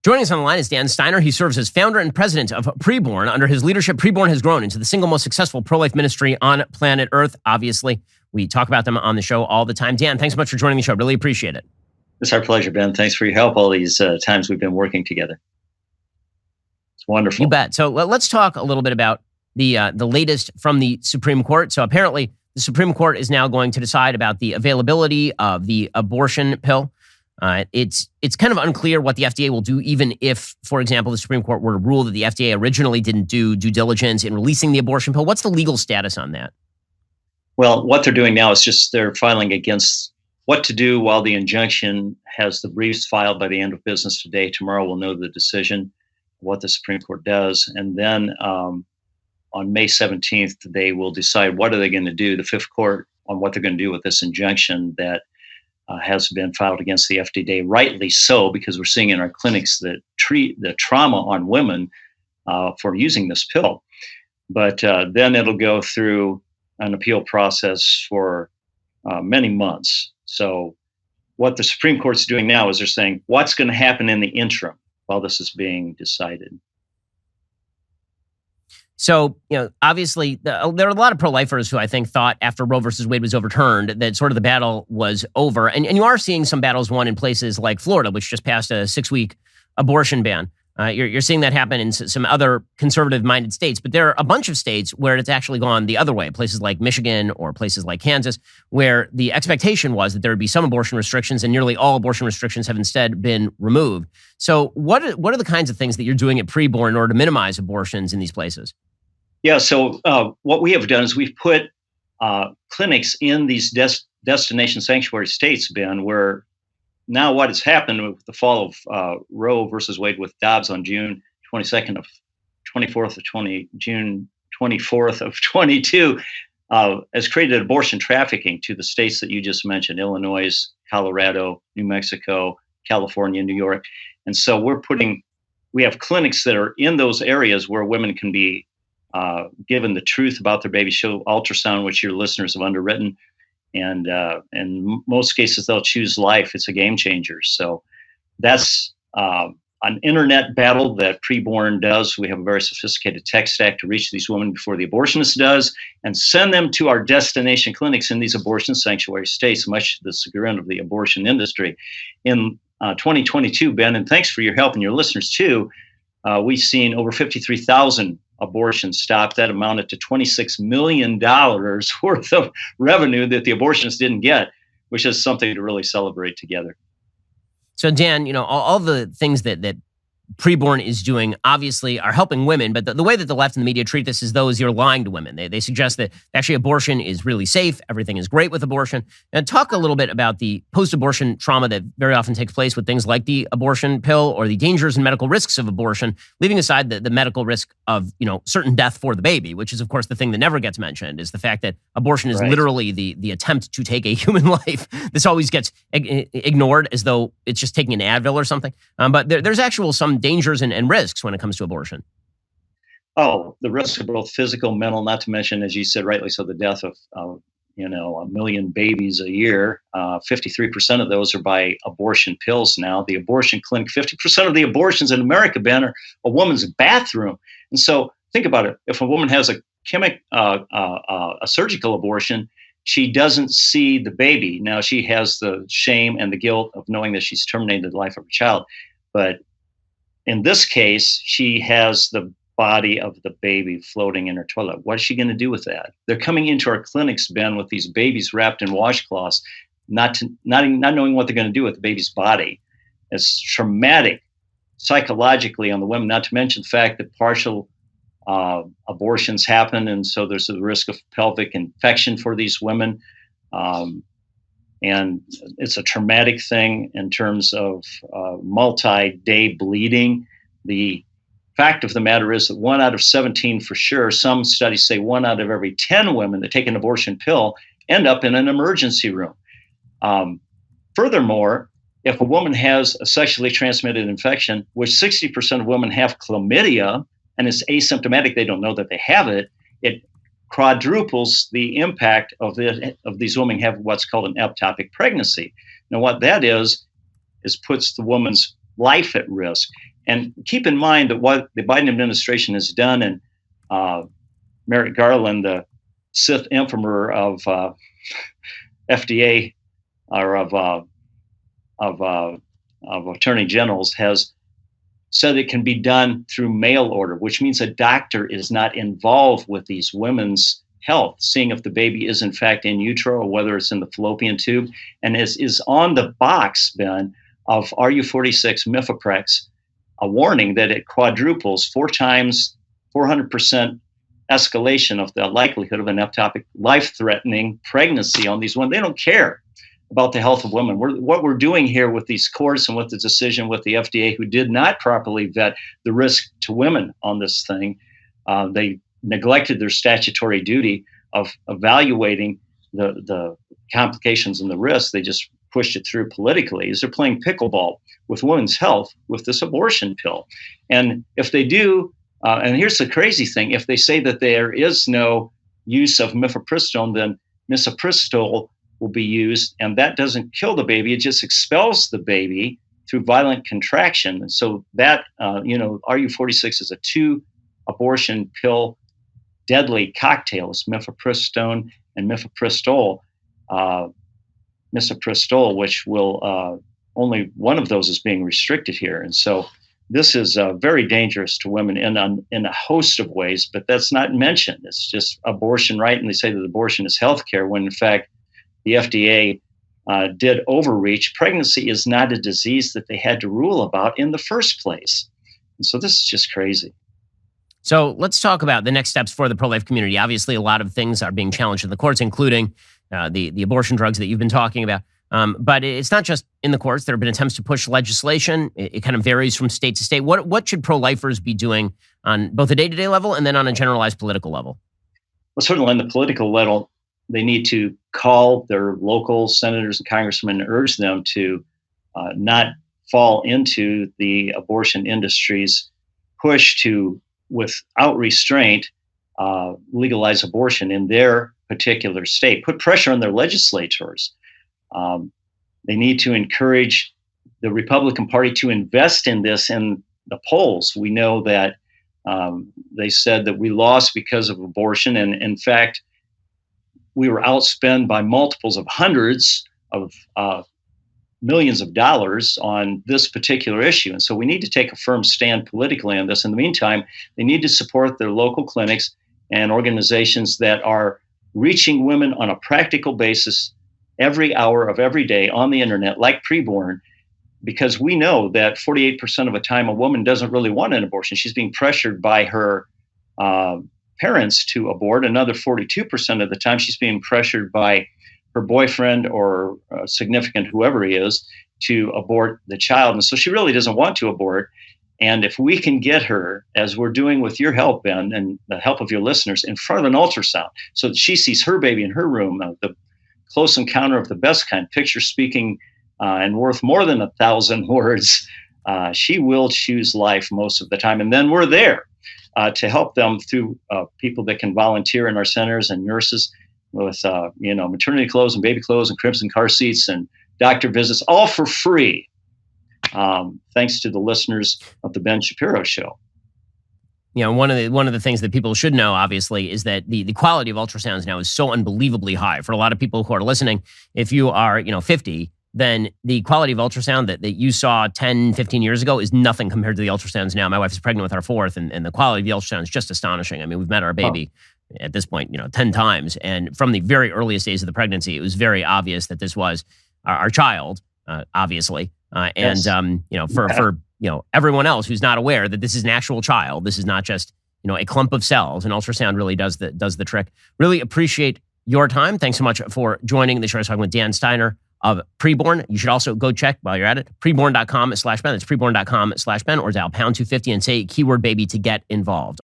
Joining us on the line is Dan Steiner. He serves as founder and president of PreBorn. Under his leadership, PreBorn has grown into the single most successful pro-life ministry on planet Earth. Obviously, we talk about them on the show all the time. Dan, thanks so much for joining the show. Really appreciate it. It's our pleasure, Ben. Thanks for your help all these times we've been working together. It's wonderful. You bet. So let's talk a little bit about the latest from the Supreme Court. So apparently, the Supreme Court is now going to decide about the availability of the abortion pill. It's kind of unclear what the FDA will do, even if, for example, the Supreme Court were to rule that the FDA originally didn't do due diligence in releasing the abortion pill. What's the legal status on that? Well, what they're doing now is just they're filing against what to do while the injunction has the briefs filed by the end of business today. Tomorrow we'll know the decision, what the Supreme Court does. And then on May 17th, they will decide what are they going to do, the Fifth Court, on what they're going to do with this injunction that has been filed against the FDA, rightly so, because we're seeing in our clinics that treat the trauma on women for using this pill. But then it'll go through an appeal process for many months. So what the Supreme Court's doing now is they're saying, what's going to happen in the interim while this is being decided? So, obviously, there are a lot of pro-lifers who I think thought after Roe versus Wade was overturned that sort of the battle was over. And you are seeing some battles won in places like Florida, which just passed a 6-week abortion ban. You're seeing that happen in some other conservative-minded states. But there are a bunch of states where it's actually gone the other way, places like Michigan or places like Kansas, where the expectation was that there would be some abortion restrictions, and nearly all abortion restrictions have instead been removed. So what are the kinds of things that you're doing at PreBorn in order to minimize abortions in these places? Yeah, so what we have done is we've put clinics in these destination sanctuary states, Ben, where now what has happened with the fall of Roe versus Wade with Dobbs on June 24th of 22 has created abortion trafficking to the states that you just mentioned, Illinois, Colorado, New Mexico, California, New York. And so we have clinics that are in those areas where women can be given the truth about their baby, show ultrasound, which your listeners have underwritten. And in most cases, they'll choose life. It's a game changer. So that's an internet battle that PreBorn does. We have a very sophisticated tech stack to reach these women before the abortionist does and send them to our destination clinics in these abortion sanctuary states, much to the chagrin of the abortion industry. In 2022, Ben, and thanks for your help and your listeners too, we've seen over 53,000 abortions stopped. That amounted to $26 million worth of revenue that the abortionists didn't get, which is something to really celebrate together. So Dan, all the things that PreBorn is doing obviously are helping women, but the way that the left and the media treat this is though as you're lying to women. They suggest that actually abortion is really safe. Everything is great with abortion. And talk a little bit about the post-abortion trauma that very often takes place with things like the abortion pill or the dangers and medical risks of abortion, leaving aside the medical risk of, certain death for the baby, which is of course the thing that never gets mentioned, is the fact that abortion is literally the attempt to take a human life. This always gets ignored as though it's just taking an Advil or something. But there's actual some dangers and risks when it comes to abortion. Oh, the risks are both physical, mental, not to mention, as you said rightly so, the death of a million babies a year. 53% of those are by abortion pills now. The abortion clinic, 50% of the abortions in America, Ben, are a woman's bathroom. And so think about it. If a woman has a surgical abortion, she doesn't see the baby. Now she has the shame and the guilt of knowing that she's terminated the life of her child. But in this case, she has the body of the baby floating in her toilet. What is she going to do with that? They're coming into our clinics, Ben, with these babies wrapped in washcloths, not knowing what they're going to do with the baby's body. It's traumatic psychologically on the women, not to mention the fact that partial abortions happen, and so there's a risk of pelvic infection for these women. And it's a traumatic thing in terms of multi-day bleeding. The fact of the matter is that 1 out of 17 for sure, some studies say 1 out of every 10 women that take an abortion pill end up in an emergency room. Furthermore, if a woman has a sexually transmitted infection, which 60% of women have chlamydia, and it's asymptomatic, they don't know that they have it, it quadruples the impact of these women have what's called an ectopic pregnancy. Now, what that is puts the woman's life at risk. And keep in mind that what the Biden administration has done, and Merrick Garland, the Sith Emperor of FDA or of attorney generals, has said it can be done through mail order, which means a doctor is not involved with these women's health, seeing if the baby is in fact in utero or whether it's in the fallopian tube. And is on the box, Ben, of RU46 Mifeprex, a warning that it quadruples 400% escalation of the likelihood of an ectopic life-threatening pregnancy on these women. They don't care about the health of women. What we're doing here with these courts and with the decision with the FDA, who did not properly vet the risk to women on this thing, they neglected their statutory duty of evaluating the complications and the risks. They just pushed it through politically. Is they're playing pickleball with women's health with this abortion pill. And if they do, and here's the crazy thing, if they say that there is no use of mifepristone, then misoprostol will be used, and that doesn't kill the baby. It just expels the baby through violent contraction. And so that, RU46 is a 2-abortion pill deadly cocktail. It's mifepristone and mifepristol, misoprostol, which will only one of those is being restricted here. And so this is very dangerous to women in a host of ways, but that's not mentioned. It's just abortion, right? And they say that abortion is healthcare, when in fact the FDA did overreach. Pregnancy is not a disease that they had to rule about in the first place. And so this is just crazy. So let's talk about the next steps for the pro-life community. Obviously, a lot of things are being challenged in the courts, including the abortion drugs that you've been talking about. But it's not just in the courts. There have been attempts to push legislation. It kind of varies from state to state. What should pro-lifers be doing on both a day-to-day level and then on a generalized political level? Well, certainly on the political level, they need to call their local senators and congressmen and urge them to not fall into the abortion industry's push to, without restraint, legalize abortion in their particular state. Put pressure on their legislators. They need to encourage the Republican Party to invest in this in the polls. We know that they said that we lost because of abortion, and in fact, we were outspent by multiples of hundreds of millions of dollars on this particular issue. And so we need to take a firm stand politically on this. In the meantime, they need to support their local clinics and organizations that are reaching women on a practical basis every hour of every day on the internet, like PreBorn, because we know that 48% of the time a woman doesn't really want an abortion. She's being pressured by her parents to abort. Another 42% of the time she's being pressured by her boyfriend or significant, whoever he is, to abort the child. And so she really doesn't want to abort. And if we can get her, as we're doing with your help, Ben, and the help of your listeners, in front of an ultrasound so that she sees her baby in her room, the close encounter of the best kind, picture speaking and worth more than 1,000 words, she will choose life most of the time. And then we're there to help them through people that can volunteer in our centers and nurses with maternity clothes and baby clothes and cribs and car seats and doctor visits, all for free. Thanks to the listeners of the Ben Shapiro Show. You know, one of the things that people should know, obviously, is that the quality of ultrasounds now is so unbelievably high. For a lot of people who are listening, if you are 50, then the quality of ultrasound that you saw 10, 15 years ago is nothing compared to the ultrasounds now. My wife is pregnant with our fourth, and the quality of the ultrasound is just astonishing. I mean, we've met our baby at this point, 10 times. And from the very earliest days of the pregnancy, it was very obvious that this was our child, obviously. Yes. For everyone else who's not aware that this is an actual child, this is not just, a clump of cells. And ultrasound really does the trick. Really appreciate your time. Thanks so much for joining the show. I was talking with Dan Steiner of PreBorn. You should also go check while you're at it, preborn.com/Ben. It's preborn.com/Ben, or dial #250 and say keyword baby to get involved.